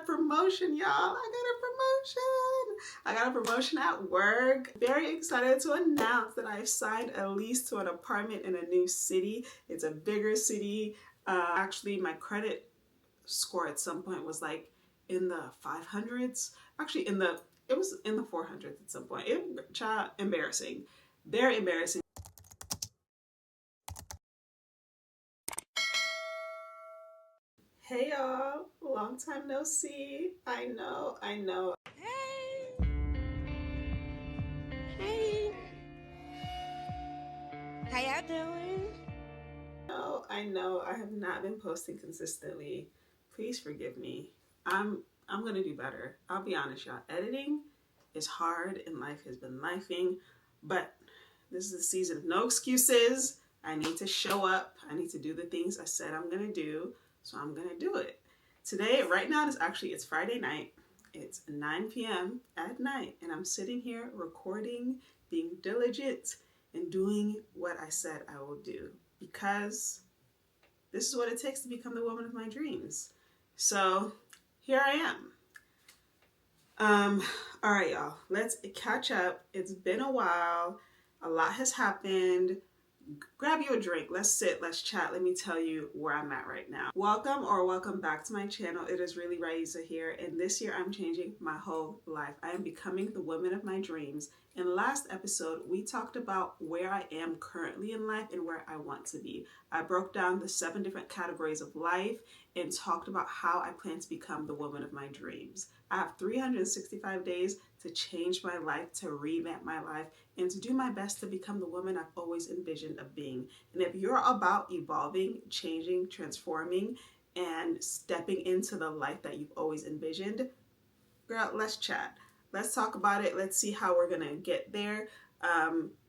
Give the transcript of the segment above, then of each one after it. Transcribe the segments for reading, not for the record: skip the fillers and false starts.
promotion, y'all. I got a promotion at work. Very excited to announce that I've signed a lease to an apartment in a new city. It's a bigger city. Actually, my credit score at some point was like in the 500s. Actually, it was in the 400s at some point. Embarrassing. Very embarrassing. Hey y'all, long time no see. I know. Hey. Hey. How y'all doing? I know. I have not been posting consistently. Please forgive me. I'm gonna do better. I'll be honest, y'all. Editing is hard and life has been lifing, but this is the season of no excuses. I need to show up. I need to do the things I said I'm gonna do, so I'm gonna do it. Today, right now, it's Friday night. It's 9 p.m. at night, and I'm sitting here recording, being diligent, and doing what I said I will do, because this is what it takes to become the woman of my dreams. So here I am. All right, y'all, let's catch up. It's been a while. A lot has happened. Grab you a drink. Let's sit. Let's chat. Let me tell you where I'm at right now. Welcome back to my channel. It is really Raisa here, and this year I'm changing my whole life. I am becoming the woman of my dreams. In the last episode, we talked about where I am currently in life and where I want to be. I broke down the 7 different categories of life and talked about how I plan to become the woman of my dreams. I have 365 days to change my life, to revamp my life, and to do my best to become the woman I've always envisioned of being. And if you're about evolving, changing, transforming, and stepping into the life that you've always envisioned, girl, let's chat. Let's talk about it. Let's see how we're gonna get there.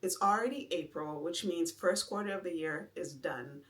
It's already April, which means first quarter of the year is done.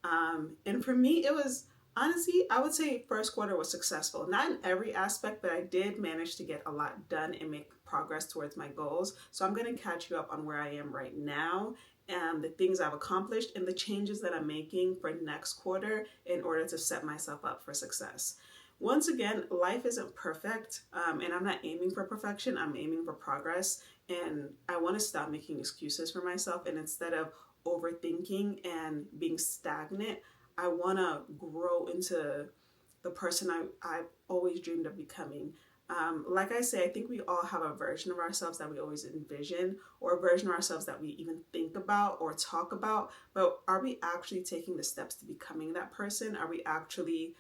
And for me, it was, honestly, I would say first quarter was successful. Not in every aspect, but I did manage to get a lot done and make progress towards my goals. So I'm going to catch you up on where I am right now and the things I've accomplished and the changes that I'm making for next quarter in order to set myself up for success. Once again, life isn't perfect, and I'm not aiming for perfection. I'm aiming for progress, and I want to stop making excuses for myself, and instead of overthinking and being stagnant, I want to grow into the person I've always dreamed of becoming. Like I say, I think we all have a version of ourselves that we always envision, or a version of ourselves that we even think about or talk about, but are we actually taking the steps to becoming that person? Are we actually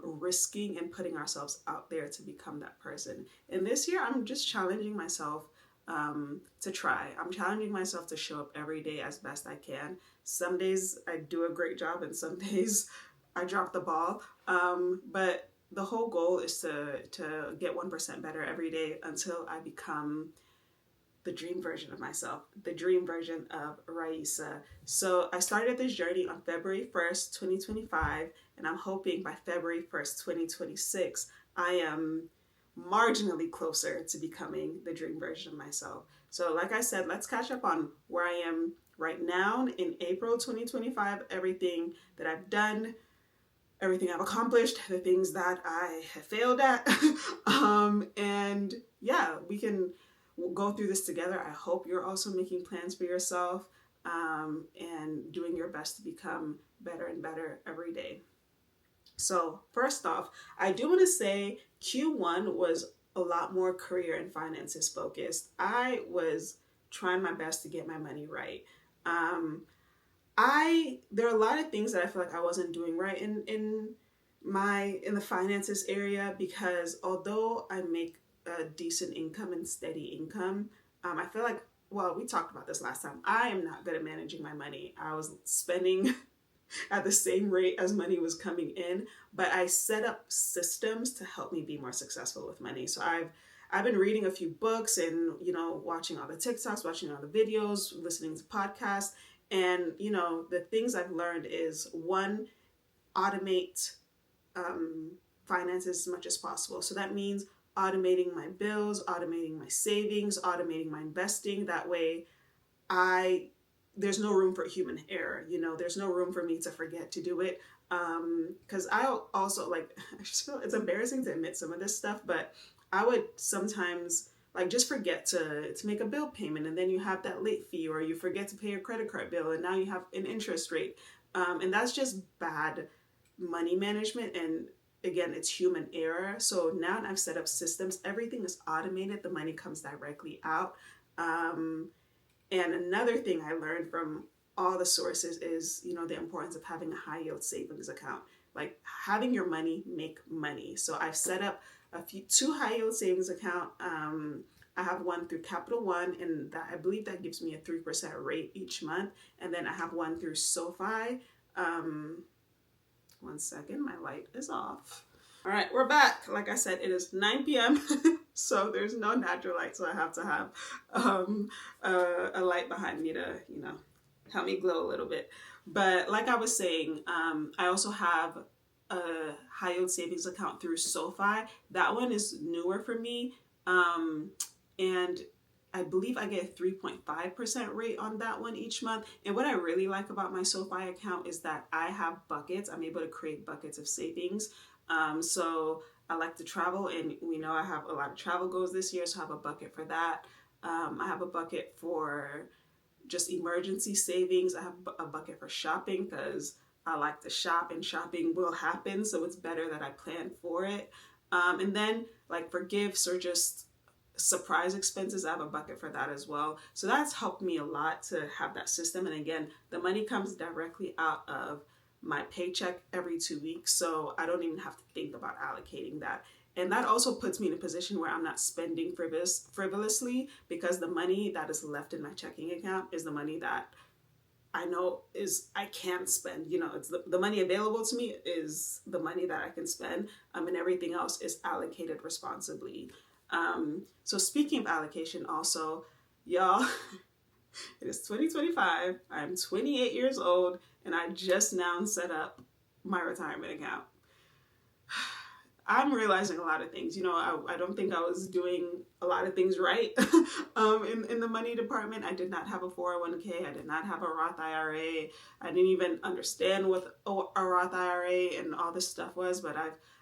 risking and putting ourselves out there to become that person? And this year, I'm just challenging myself to try. I'm challenging myself to show up every day as best I can. Some days I do a great job and some days I drop the ball. But the whole goal is to get 1% better every day until I become the dream version of myself, the dream version of Raisa. So I started this journey on February 1st, 2025, and I'm hoping by February 1st, 2026, I am marginally closer to becoming the dream version of myself. So like I said, let's catch up on where I am right now in April 2025, everything that I've done, everything I've accomplished, the things that I have failed at. And yeah, we'll go through this together. I hope you're also making plans for yourself and doing your best to become better and better every day. So first off, I do want to say Q1 was a lot more career and finances focused. I was trying my best to get my money right. There are a lot of things that I feel like I wasn't doing right in the finances area, because although I make a decent income and steady income, I feel like, well, we talked about this last time, I am not good at managing my money. I was spending at the same rate as money was coming in, but I set up systems to help me be more successful with money. So I've been reading a few books and, watching all the TikToks, watching all the videos, listening to podcasts. And, the things I've learned is, one, automate finances as much as possible. So that means automating my bills, automating my savings, automating my investing. That way there's no room for human error. There's no room for me to forget to do it. Because I also like, I just feel it's embarrassing to admit some of this stuff, but I would sometimes like just forget to make a bill payment, and then you have that late fee, or you forget to pay your credit card bill, and now you have an interest rate, and that's just bad money management. And again, it's human error. So now I've set up systems, everything is automated, the money comes directly out. um, and another thing I learned from all the sources is, the importance of having a high yield savings account. Like having your money make money. So I've set up two high yield savings account. I have one through Capital One, and that I believe that gives me a 3% rate each month. And then I have one through SoFi. One second, my light is off. All right, we're back. Like I said, it is 9 p.m. So there's no natural light, so I have to have a light behind me to, help me glow a little bit. But like I was saying, I also have a high yield savings account through SoFi. That one is newer for me, and I believe I get a 3.5% rate on that one each month. And what I really like about my SoFi account is that I have buckets. I'm able to create buckets of savings. So I like to travel, and we know I have a lot of travel goals this year, so I have a bucket for that. I have a bucket for just emergency savings. I have a bucket for shopping because I like to shop, and shopping will happen, so it's better that I plan for it. And then like for gifts or just surprise expenses, I have a bucket for that as well. So that's helped me a lot to have that system. And again, the money comes directly out of my paycheck every 2 weeks, so I don't even have to think about allocating that. And that also puts me in a position where I'm not spending frivolously, because the money that is left in my checking account is the money that I know is I can spend. It's the money available to me is the money that I can spend, and everything else is allocated responsibly. So speaking of allocation, also, y'all, it is 2025. I'm 28 years old, and I just now set up my retirement account. I'm realizing a lot of things. I don't think I was doing a lot of things right in the money department. I did not have a 401k. I did not have a Roth IRA. I didn't even understand what a Roth IRA and all this stuff was, but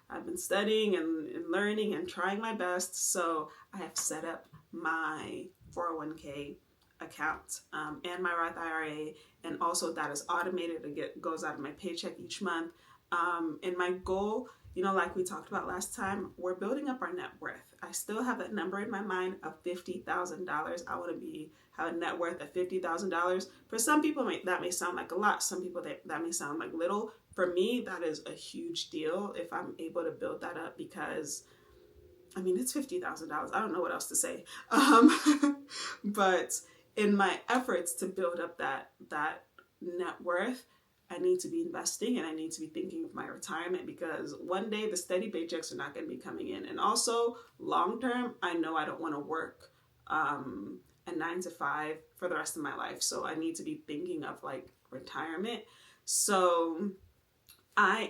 I've been studying and learning and trying my best. So I have set up my 401k account, and my Roth IRA, and also that is automated. It goes out of my paycheck each month. And my goal, like we talked about last time, we're building up our net worth. I still have that number in my mind of $50,000. I want to have a net worth of $50,000. For some people, that may sound like a lot. Some people, that may sound like little. For me, that is a huge deal if I'm able to build that up, because it's $50,000. I don't know what else to say. But in my efforts to build up that net worth, I need to be investing, and I need to be thinking of my retirement, because one day the steady paychecks are not going to be coming in. And also long term, I know I don't want to work a 9 to 5 for the rest of my life. So I need to be thinking of like retirement. So I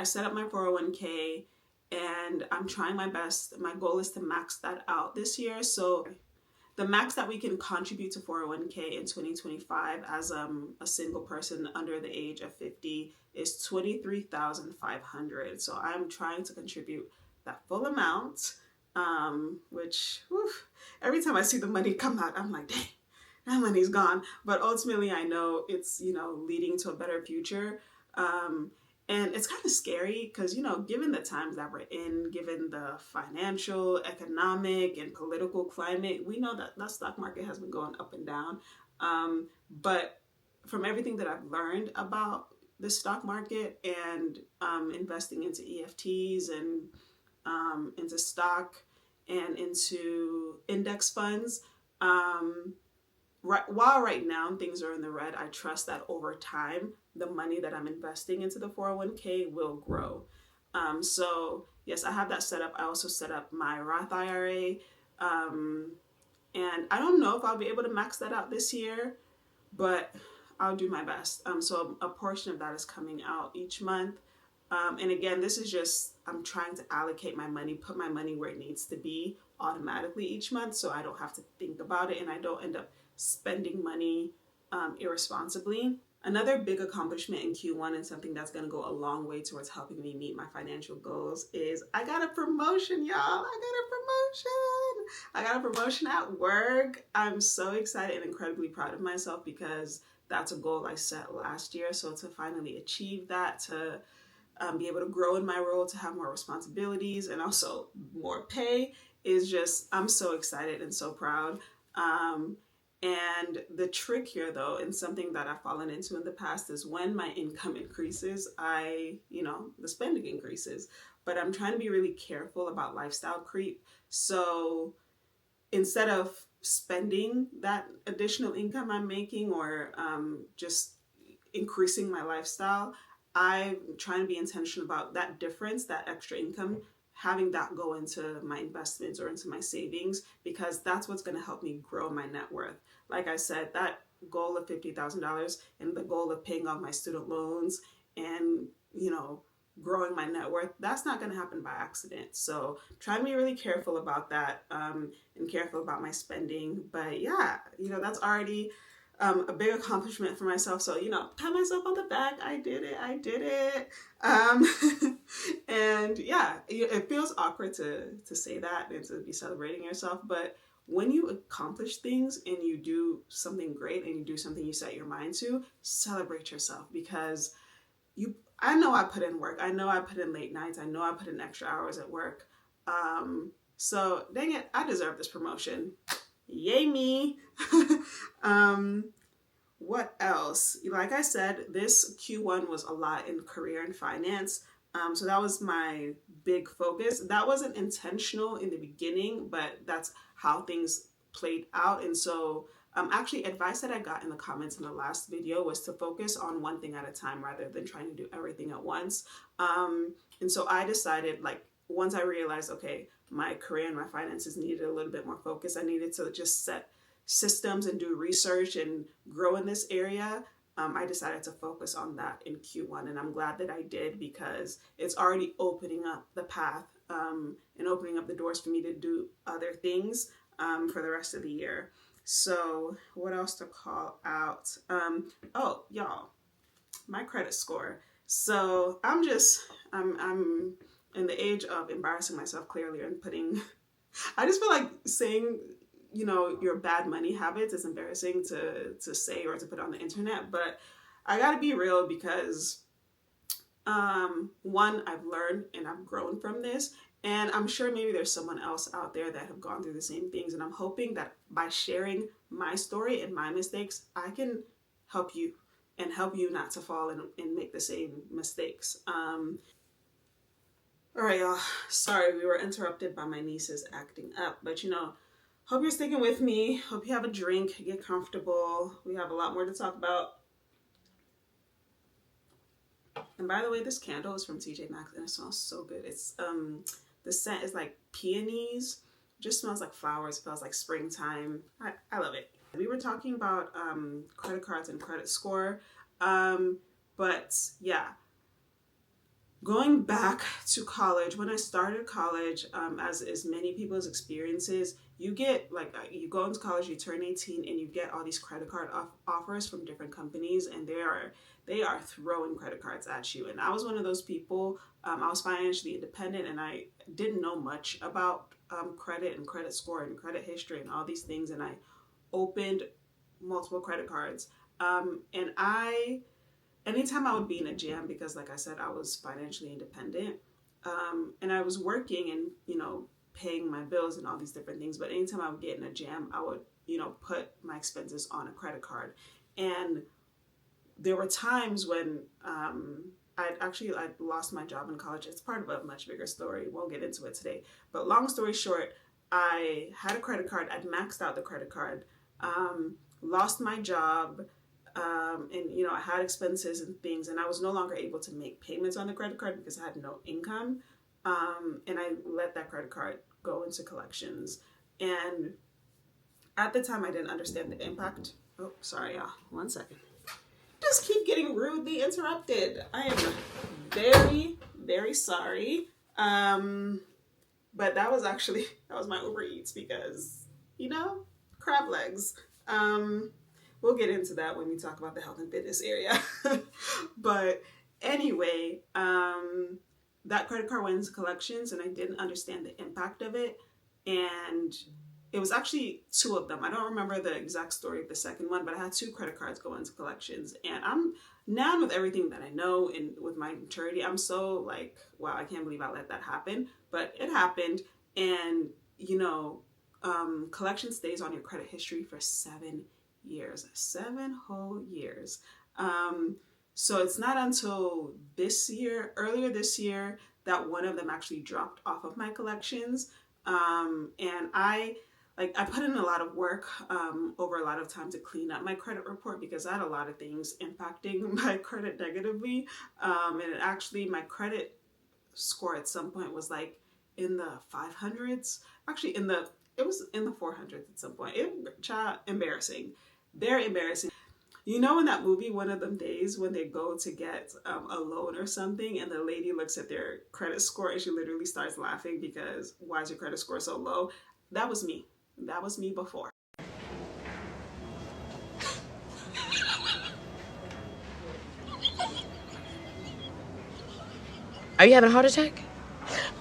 set up my 401k, and I'm trying my best. My goal is to max that out this year. So the max that we can contribute to 401k in 2025 as a single person under the age of 50 is $23,500. So I'm trying to contribute that full amount, which every time I see the money come out, I'm like, dang, that money's gone. But ultimately, I know it's leading to a better future. And it's kind of scary because, given the times that we're in, given the financial, economic, and political climate, we know that the stock market has been going up and down. But from everything that I've learned about the stock market and investing into EFTs and into stock and into index funds, while right now things are in the red, I trust that over time, the money that I'm investing into the 401k will grow. So yes, I have that set up. I also set up my Roth IRA. And I don't know if I'll be able to max that out this year, but I'll do my best. So a portion of that is coming out each month. And again, this is just, I'm trying to allocate my money, put my money where it needs to be automatically each month, so I don't have to think about it, and I don't end up spending money irresponsibly. Another big accomplishment in Q1 and something that's going to go a long way towards helping me meet my financial goals is I got a promotion, y'all. I got a promotion at work. I'm so excited and incredibly proud of myself because that's a goal I set last year. So to finally achieve that, to be able to grow in my role, to have more responsibilities and also more pay is just, I'm so excited and so proud. Um, and the trick here, though, and something that I've fallen into in the past is when my income increases, the spending increases. But I'm trying to be really careful about lifestyle creep. So instead of spending that additional income I'm making or just increasing my lifestyle, I'm trying to be intentional about that difference, that extra income, having that go into my investments or into my savings, because that's what's going to help me grow my net worth. Like I said, that goal of $50,000 and the goal of paying off my student loans and, growing my net worth, that's not going to happen by accident. So try to be really careful about that and careful about my spending. But yeah, that's already a big accomplishment for myself. So, pat myself on the back. I did it. And yeah, it feels awkward to say that and to be celebrating yourself. But when you accomplish things and you do something great and you do something you set your mind to, celebrate yourself, because I know I put in work. I know I put in late nights. I know I put in extra hours at work. So dang it, I deserve this promotion. Yay me. What else? Like I said, this Q1 was a lot in career and finance. So that was my big focus. That wasn't intentional in the beginning, but that's how things played out. And so actually, advice that I got in the comments in the last video was to focus on one thing at a time rather than trying to do everything at once. And so I decided, once I realized, okay, my career and my finances needed a little bit more focus, I needed to just set systems and do research and grow in this area. I decided to focus on that in Q1, and I'm glad that I did, because it's already opening up the path and opening up the doors for me to do other things for the rest of the year. So what else to call out? Oh, y'all, my credit score. So I'm in the age of embarrassing myself clearly and I just feel like saying, your bad money habits is embarrassing to say or to put on the internet, but I gotta be real because one, I've learned and I've grown from this, and I'm sure maybe there's someone else out there that have gone through the same things, and I'm hoping that by sharing my story and my mistakes, I can help you and help you not to fall and make the same mistakes. All right, y'all. Sorry, we were interrupted by my nieces acting up, but hope you're sticking with me. Hope you have a drink, get comfortable. We have a lot more to talk about. And by the way, this candle is from TJ Maxx and it smells so good. It's the scent is like peonies. It just smells like flowers. It smells like springtime. I love it. We were talking about credit cards and credit score. But yeah, going back to college, when I started college, as is many people's experiences, you get you go into college, you turn 18, and you get all these credit card offers from different companies, and they are throwing credit cards at you. And I was one of those people. I was financially independent, and I didn't know much about credit and credit score and credit history and all these things. And I opened multiple credit cards, and anytime I would be in a jam, because like I said, I was financially independent, and I was working and, paying my bills and all these different things. But anytime I would get in a jam, I would, put my expenses on a credit card. And there were times when I lost my job in college. It's part of a much bigger story. Won't get into it today. But long story short, I had a credit card. I'd maxed out the credit card, lost my job, and I had expenses and things, and I was no longer able to make payments on the credit card because I had no income, and I let that credit card go into collections. And at the time, I didn't understand the impact. Oh, sorry, y'all. 1 second. Just keep getting rudely interrupted. I am very, very sorry. But that was my Uber Eats because, crab legs. we'll get into that when we talk about the health and fitness area. But anyway, that credit card went into collections and I didn't understand the impact of it. And it was actually two of them. I don't remember the exact story of the second one, but I had two credit cards go into collections. And I'm now, with everything that I know and with my maturity, I'm so like, wow, I can't believe I let that happen. But it happened. And, collection stays on your credit history for 7 years, 7 whole years. So it's not until earlier this year, that one of them actually dropped off of my collections. And I put in a lot of work over a lot of time to clean up my credit report because I had a lot of things impacting my credit negatively. And my credit score at some point was like in the 500s. Actually, it was in the 400s at some point. Embarrassing, very embarrassing. You know, in that movie, One of Them Days, when they go to get a loan or something, and the lady looks at their credit score and she literally starts laughing because why is your credit score so low? That was me. That was me before. Are you having a heart attack?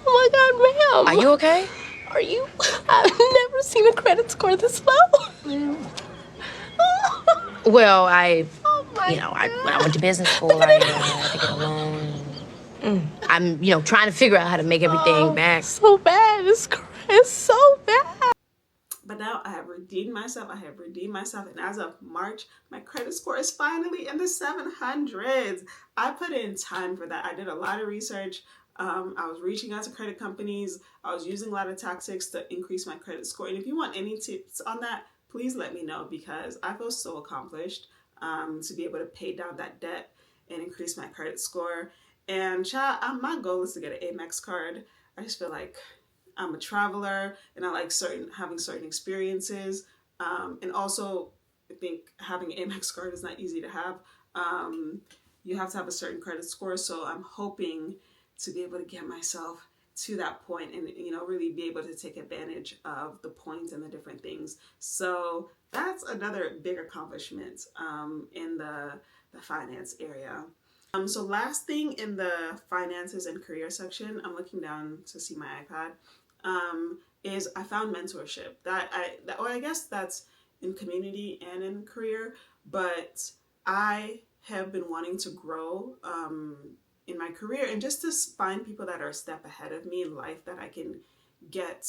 Oh my God, ma'am. Are you okay? Are you? I've never seen a credit score this low. Well, Oh my God. when I went to business school, I had to get a loan. I'm, trying to figure out how to make everything back. So bad. It's so bad. But now I have redeemed myself. And as of March, my credit score is finally in the 700s. I put in time for that. I did a lot of research. I was reaching out to credit companies. I was using a lot of tactics to increase my credit score. And if you want any tips on that, please let me know because I feel so accomplished to be able to pay down that debt and increase my credit score. And my goal is to get an Amex card. I just feel like I'm a traveler and I like having certain experiences. And also, I think having an Amex card is not easy to have. You have to have a certain credit score. So I'm hoping to be able to get myself to that point and really be able to take advantage of the points and the different things. So that's another big accomplishment in the finance area. So last thing in the finances and career section, I'm looking down to see my iPad, is I found mentorship. I guess that's in community and in career, but I have been wanting to grow in my career and just to find people that are a step ahead of me in life that I can get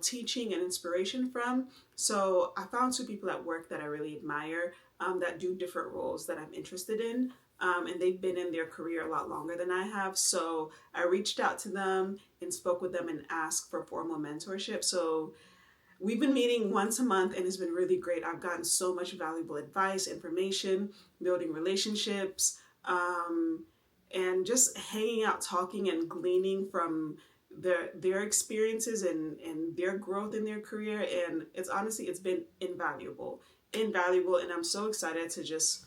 teaching and inspiration from. So I found two people at work that I really admire that do different roles that I'm interested in. And they've been in their career a lot longer than I have. So I reached out to them and spoke with them and asked for formal mentorship. So we've been meeting once a month and it's been really great. I've gotten so much valuable advice, information, building relationships, and just hanging out, talking and gleaning from their experiences and their growth in their career. And it's been invaluable. And I'm so excited to just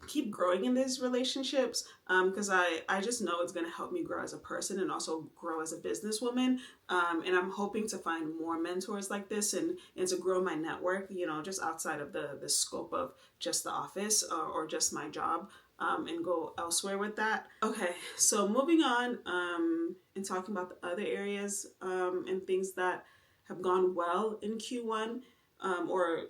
keep growing in these relationships because I just know it's going to help me grow as a person and also grow as a businesswoman. And I'm hoping to find more mentors like this and to grow my network, just outside of the scope of just the office or just my job, and go elsewhere with that. Okay, so moving on and talking about the other areas and things that have gone well in Q1 or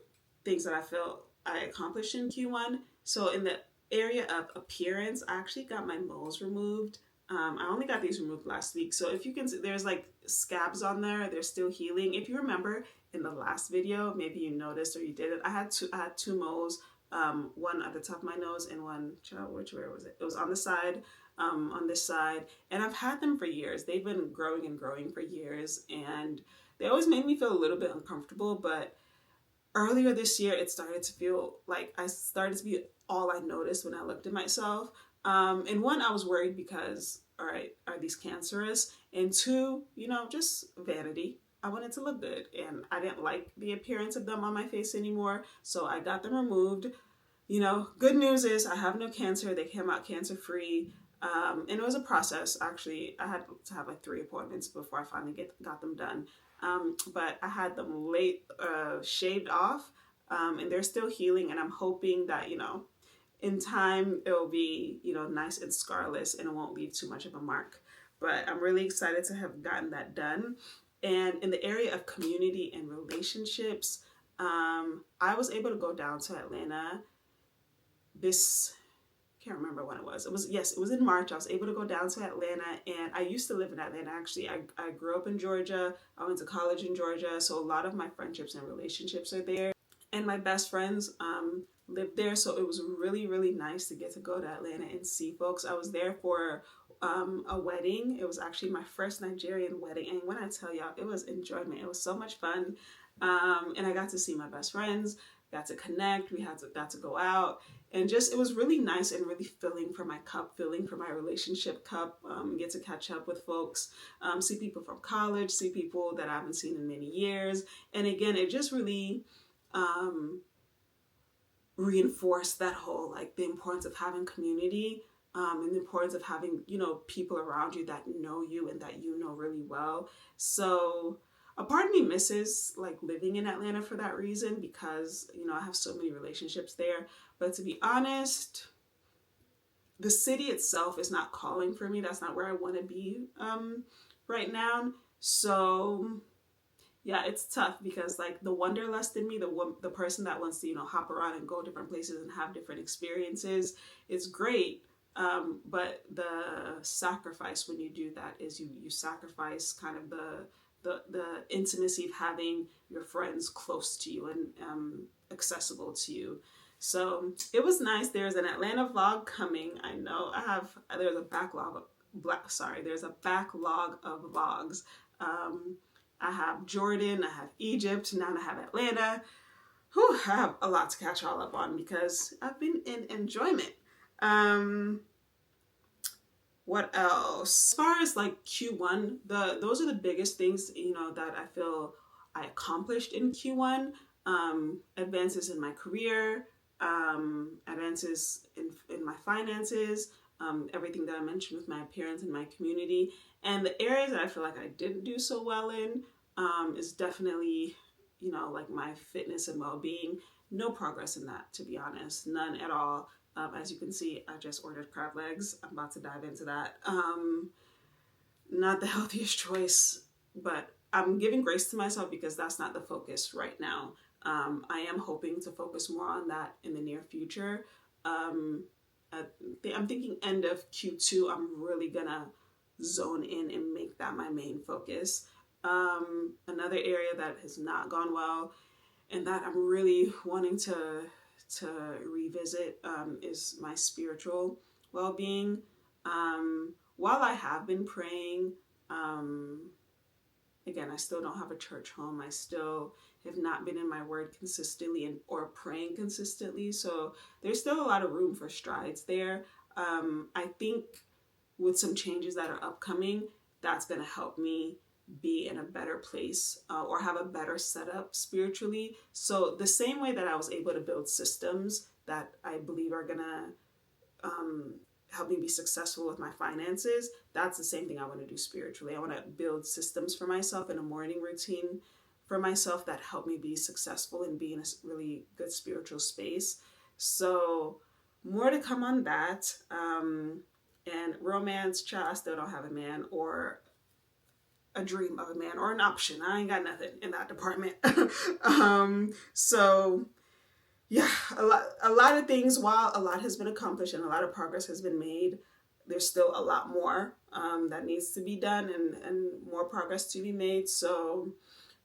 things that I feel I accomplished in Q1. So in the area of appearance, I actually got my moles removed. I only got these removed last week. So if you can see, there's like scabs on there. They're still healing. If you remember in the last video, maybe you noticed or you didn't. I had two moles, one at the top of my nose and one, where was it? It was on the side, on this side. And I've had them for years. They've been growing and growing for years. And they always made me feel a little bit uncomfortable, but earlier this year, it started to feel like I started to be all I noticed when I looked at myself. And one, I was worried because, all right, are these cancerous? And two, just vanity. I wanted to look good and I didn't like the appearance of them on my face anymore. So I got them removed. Good news is I have no cancer. They came out cancer-free. And it was a process. Actually, I had to have like 3 appointments before I finally got them done. But I had them shaved off and they're still healing. And I'm hoping that, in time it will be, nice and scarless and it won't leave too much of a mark. But I'm really excited to have gotten that done. And in the area of community and relationships, I was able to go down to Atlanta this, can't remember when it was. It was in March. I was able to go down to Atlanta, and I used to live in Atlanta. Actually, I grew up in Georgia. I went to college in Georgia, so a lot of my friendships and relationships are there. And my best friends lived there, so it was really, really nice to get to go to Atlanta and see folks. I was there for a wedding. It was actually my first Nigerian wedding, and when I tell y'all, it was enjoyment. It was so much fun, and I got to see my best friends, got to connect. We got to go out, and just it was really nice and really filling for my cup, filling for my relationship cup. Get to catch up with folks, see people from college, see people that I haven't seen in many years, and again, it just really reinforced that whole, like, the importance of having community, and the importance of having, people around you that know you and that you know really well. So a part of me misses, like, living in Atlanta for that reason, because, I have so many relationships there. But to be honest, the city itself is not calling for me. That's not where I want to be right now. So yeah, it's tough because, like, the wanderlust in me, the person that wants to, hop around and go different places and have different experiences, is great. But the sacrifice when you do that is you sacrifice kind of the intimacy of having your friends close to you and accessible to you. So it was nice. There's an Atlanta vlog coming. I know there's a backlog of vlogs. I have Jordan, I have Egypt, now I have Atlanta. I have a lot to catch all up on because I've been in enjoyment. What else? As far as, like, Q1, those are the biggest things, that I feel I accomplished in Q1. Advances in my career, advances in my finances, everything that I mentioned with my appearance and my community. And the areas that I feel like I didn't do so well in is definitely, like, my fitness and well-being. No progress in that, to be honest. None at all. As you can see, I just ordered crab legs. I'm about to dive into that. Not the healthiest choice, but I'm giving grace to myself because that's not the focus right now. I am hoping to focus more on that in the near future. I'm thinking end of Q2, I'm really gonna zone in and make that my main focus. Another area that has not gone well and that I'm really wanting to revisit is my spiritual well-being. While I have been praying, again, I still don't have a church home. I still have not been in my word consistently or praying consistently. So there's still a lot of room for strides there. I think with some changes that are upcoming, that's going to help me be in a better place or have a better setup spiritually. So the same way that I was able to build systems that I believe are going to help me be successful with my finances, that's the same thing I want to do spiritually. I want to build systems for myself and a morning routine for myself that help me be successful and be in a really good spiritual space. So more to come on that. And romance, child, I still don't have a man or a dream of a man or an option. I ain't got nothing in that department. So yeah, a lot of things, while a lot has been accomplished and a lot of progress has been made, there's still a lot more that needs to be done and more progress to be made. So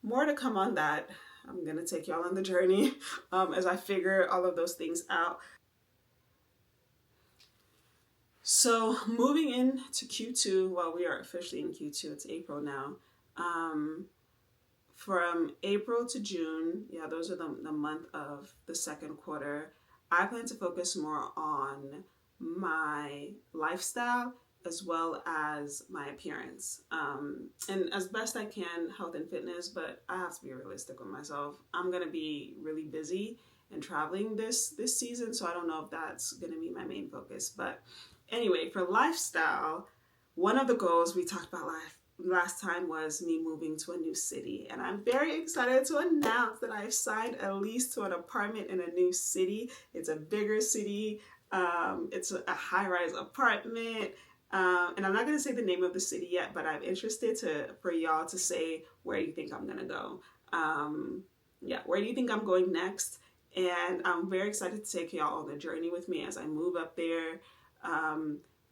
more to come on that. I'm going to take y'all on the journey as I figure all of those things out. So moving into Q2, well, we are officially in Q2, it's April now. From April to June, yeah, those are the month of the second quarter, I plan to focus more on my lifestyle as well as my appearance. And as best I can, health and fitness, but I have to be realistic with myself. I'm going to be really busy and traveling this season, so I don't know if that's going to be my main focus. But anyway, for lifestyle, one of the goals we talked about last time was me moving to a new city, and I'm very excited to announce that I've signed a lease to an apartment in a new city. It's a bigger city. It's a high-rise apartment. And I'm not going to say the name of the city yet, but I'm interested for y'all to say where you think I'm going to go. Yeah, where do you think I'm going next? And I'm very excited to take y'all on the journey with me as I move up there,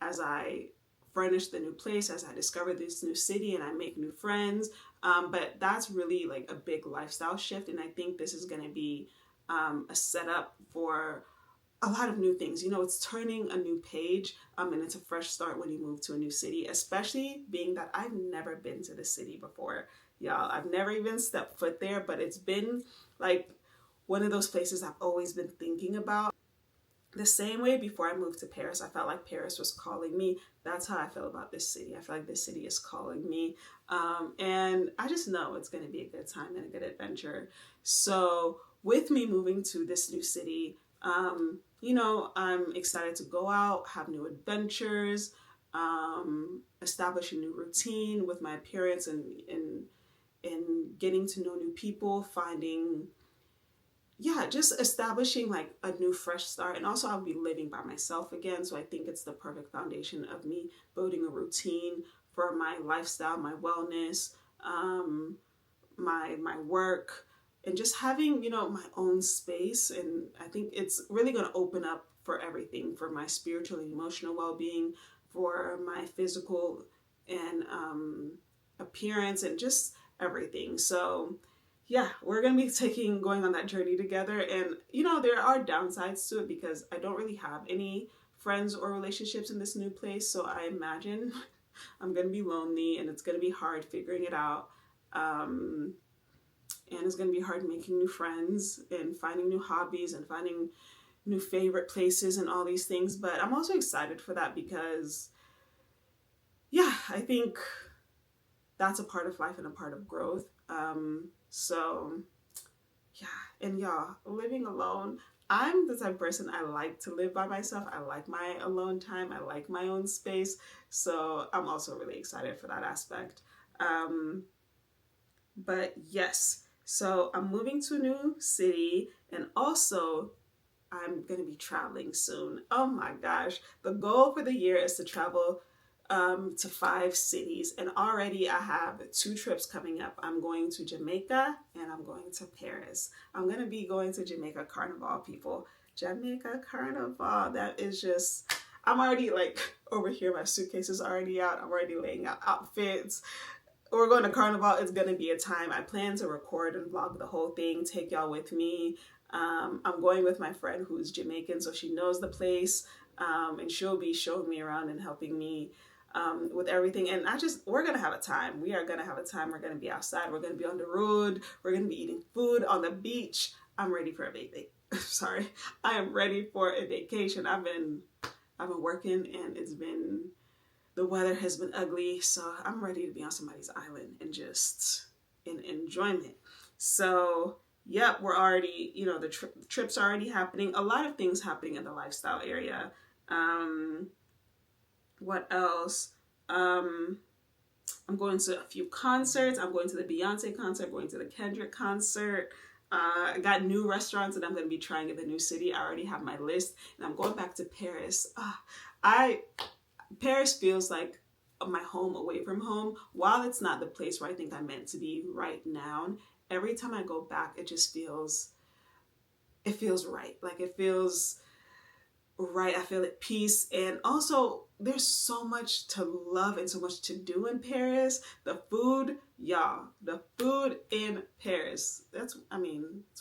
as I furnish the new place, as I discover this new city and I make new friends. But that's really like a big lifestyle shift. And I think this is going to be a setup for a lot of new things. You know, it's turning a new page, and it's a fresh start when you move to a new city, especially being that I've never been to the city before. Y'all, I've never even stepped foot there, but it's been like one of those places I've always been thinking about. The same way before I moved to Paris, I felt like Paris was calling me. That's how I feel about this city. I feel like this city is calling me. And I just know it's going to be a good time and a good adventure. So with me moving to this new city, you know, I'm excited to go out, have new adventures, establish a new routine with my appearance and getting to know new people, just establishing like a new fresh start. And also I'll be living by myself again. So I think it's the perfect foundation of me building a routine for my lifestyle, my wellness, my work, and just having, you know, my own space. And I think it's really going to open up for everything, for my spiritual and emotional well-being, for my physical and appearance, and just everything. So yeah, we're going to be going on that journey together. And, you know, there are downsides to it because I don't really have any friends or relationships in this new place. So I imagine I'm going to be lonely and it's going to be hard figuring it out. And it's going to be hard making new friends and finding new hobbies and finding new favorite places and all these things. But I'm also excited for that because, yeah, I think that's a part of life and a part of growth. So yeah, and y'all, living alone, I'm the type of person, I like to live by myself. I like my alone time. I like my own space. So I'm also really excited for that aspect. But yes, so I'm moving to a new city, and also I'm going to be traveling soon. Oh my gosh. The goal for the year is to travel to 5 cities, and already I have 2 trips coming up. I'm going to Jamaica and I'm going to Paris. I'm going to be going to Jamaica Carnival, people. Jamaica Carnival, that is just, I'm already like over here, my suitcase is already out. I'm already laying out outfits. We're going to Carnival. It's going to be a time. I plan to record and vlog the whole thing, take y'all with me. I'm going with my friend who's Jamaican, so she knows the place, and she'll be showing me around and helping me with everything. And we're going to have a time. We are going to have a time. We're going to be outside. We're going to be on the road. We're going to be eating food on the beach. I'm ready for a vacation. Sorry. I am ready for a vacation. I've been working and the weather has been ugly. So I'm ready to be on somebody's island and just in enjoyment. So yep, we're already, you know, the trips are already happening. A lot of things happening in the lifestyle area. What else? I'm going to a few concerts. I'm going to the Beyonce concert, going to the Kendrick concert. I got new restaurants that I'm going to be trying in the new city. I already have my list, and I'm going back to Paris. Paris feels like my home away from home. While it's not the place where I think I'm meant to be right now, every time I go back, it feels right. Like it feels right. I feel at peace. And also there's so much to love and so much to do in Paris. The food, y'all, the food in Paris. It's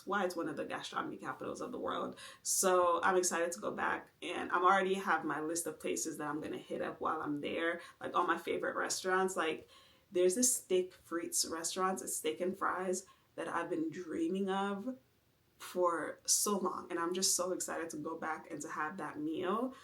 why it's one of the gastronomy capitals of the world. So I'm excited to go back, and I'm already have my list of places that I'm going to hit up while I'm there. Like all my favorite restaurants. Like there's this steak frites restaurant, it's steak and fries, that I've been dreaming of for so long, and I'm just so excited to go back and to have that meal.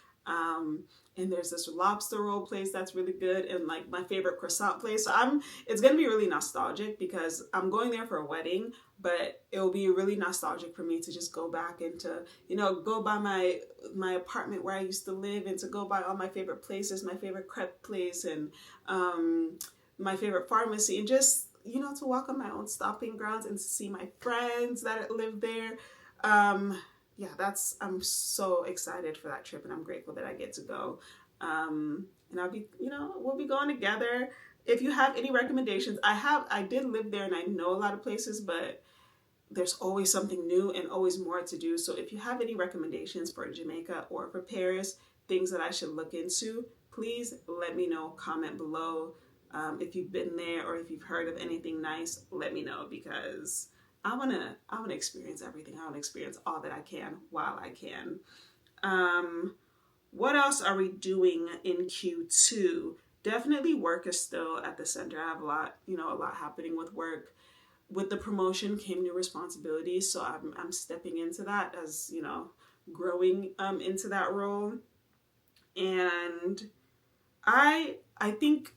And there's this lobster roll place that's really good, and like my favorite croissant place. So it's gonna be really nostalgic because I'm going there for a wedding, but it will be really nostalgic for me to just go back and to, you know, go by my apartment where I used to live, and to go by all my favorite places, my favorite crepe place, and my favorite pharmacy, and just, you know, to walk on my own stomping grounds and to see my friends that live there. Yeah, I'm so excited for that trip, and I'm grateful that I get to go. And I'll be, you know, we'll be going together. If you have any recommendations, I did live there and I know a lot of places, but there's always something new and always more to do. So if you have any recommendations for Jamaica or for Paris, things that I should look into, please let me know. Comment below. If you've been there or if you've heard of anything nice, let me know, because I wanna experience everything. I wanna experience all that I can while I can. What else are we doing in Q2? Definitely work is still at the center. I have a lot happening with work. With the promotion came new responsibilities, so I'm stepping into that, as you know, growing into that role. And I think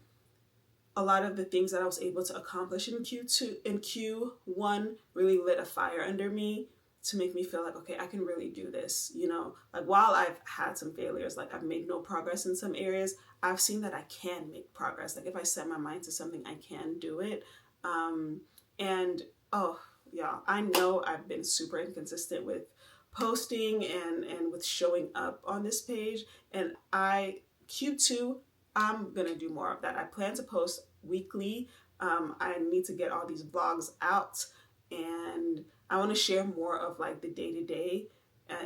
a lot of the things that I was able to accomplish in Q1 really lit a fire under me to make me feel like, okay, I can really do this. You know, like while I've had some failures, like I've made no progress in some areas, I've seen that I can make progress. Like if I set my mind to something, I can do it. And oh yeah, I know I've been super inconsistent with posting and with showing up on this page. And Q2, I'm gonna do more of that. I plan to post weekly. I need to get all these vlogs out, and I want to share more of like the day-to-day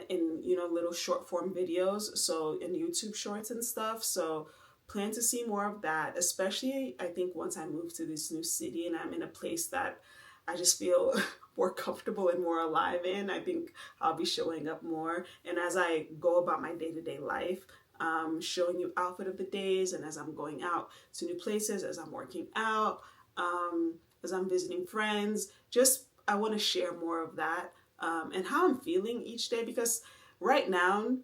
in, you know, little short form videos, so in YouTube shorts and stuff. So plan to see more of that, especially I think once I move to this new city and I'm in a place that I just feel more comfortable and more alive in. I think I'll be showing up more. And as I go about my day-to-day life, showing you outfit of the days, and as I'm going out to new places, as I'm working out, as I'm visiting friends, just I want to share more of that, and how I'm feeling each day, because right now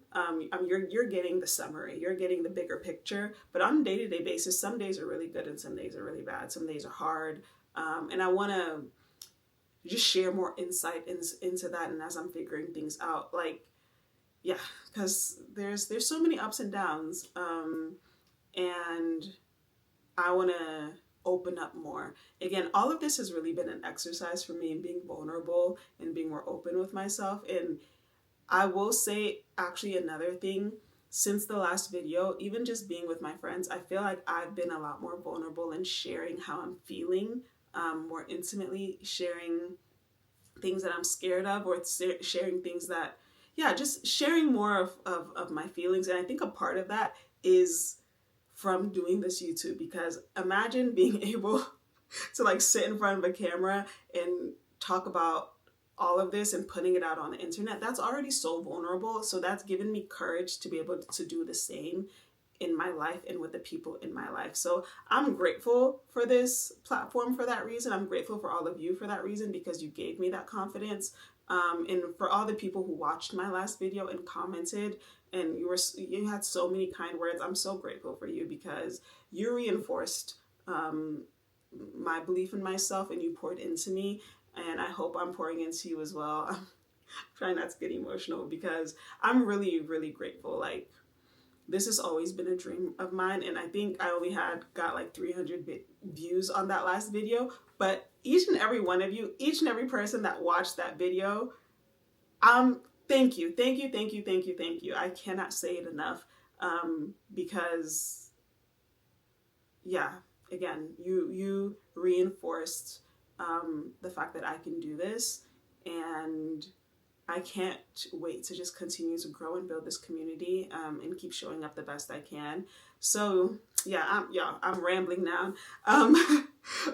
you're getting the summary, you're getting the bigger picture, but on a day-to-day basis, some days are really good and some days are really bad, some days are hard, and I want to just share more insight into that. And as I'm figuring things out, like, yeah, because there's so many ups and downs, and I want to open up more. Again, all of this has really been an exercise for me in being vulnerable and being more open with myself. And I will say, actually, another thing, since the last video, even just being with my friends, I feel like I've been a lot more vulnerable in sharing how I'm feeling, more intimately, sharing things that I'm scared of, or sharing things that, yeah, just sharing more of my feelings. And I think a part of that is from doing this YouTube, because imagine being able to like sit in front of a camera and talk about all of this and putting it out on the internet. That's already so vulnerable. So that's given me courage to be able to do the same in my life and with the people in my life. So I'm grateful for this platform for that reason. I'm grateful for all of you for that reason, because you gave me that confidence. And for all the people who watched my last video and commented, and you had so many kind words, I'm so grateful for you, because you reinforced my belief in myself, and you poured into me, and I hope I'm pouring into you as well. I'm trying not to get emotional, because I'm really, really grateful. Like, this has always been a dream of mine, and I think I only got like 300 views on that last video, but each and every one of you, each and every person that watched that video, thank you, thank you, thank you, thank you, thank you. I cannot say it enough, because, yeah, again, you reinforced the fact that I can do this, and I can't wait to just continue to grow and build this community, and keep showing up the best I can. So yeah, I'm rambling now.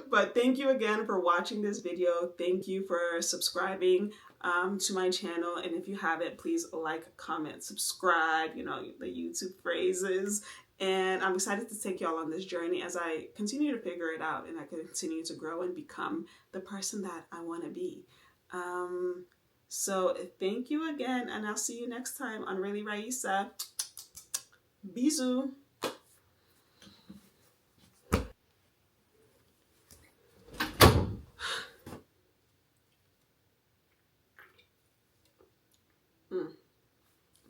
But thank you again for watching this video. Thank you for subscribing to my channel. And if you haven't, please like, comment, subscribe, you know, the YouTube phrases. And I'm excited to take y'all on this journey as I continue to figure it out, and I continue to grow and become the person that I want to be. So thank you again, and I'll see you next time on Really Raisa. Bisous.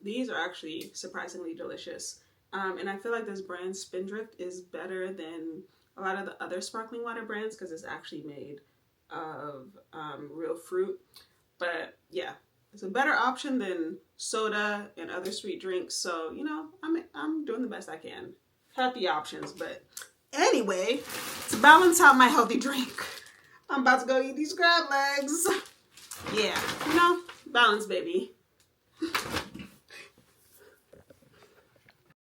These are actually surprisingly delicious. And I feel like this brand Spindrift is better than a lot of the other sparkling water brands because it's actually made of real fruit. But yeah, it's a better option than soda and other sweet drinks. So, you know, I'm doing the best I can. Happy options. But anyway, to balance out my healthy drink, I'm about to go eat these crab legs. Yeah, you know, balance, baby.